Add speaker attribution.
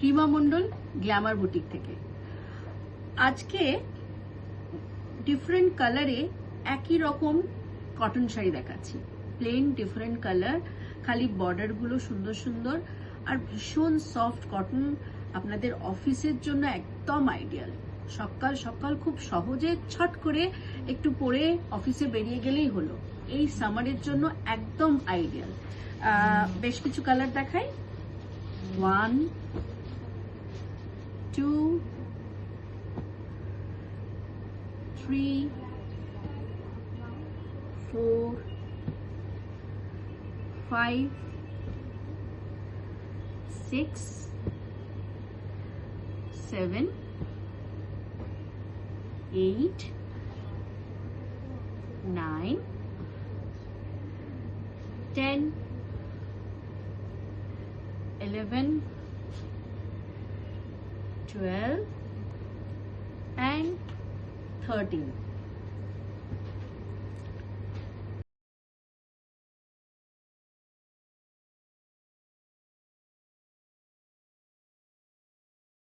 Speaker 1: Rima Mondal Glamour boutique থেকে। আজকে different কালারে একই রকম কটন শাড়ি দেখাচ্ছি। প্লেন ডিফারেন্ট কালার, খালি বর্ডার গুলো সুন্দর সুন্দর আর ভীষণ সফট কটন। আপনাদের অফিসের জন্য একদম আইডিয়াল। সকাল সকাল খুব সহজে ছট করে একটু পরে অফিসে বেরিয়ে গেলেই হলো। এই সামারের জন্য একদম আইডিয়াল। বেশ কিছু কালার দেখাই। 1 2 3 4 5 6 7 8 9 10 11 12 and 13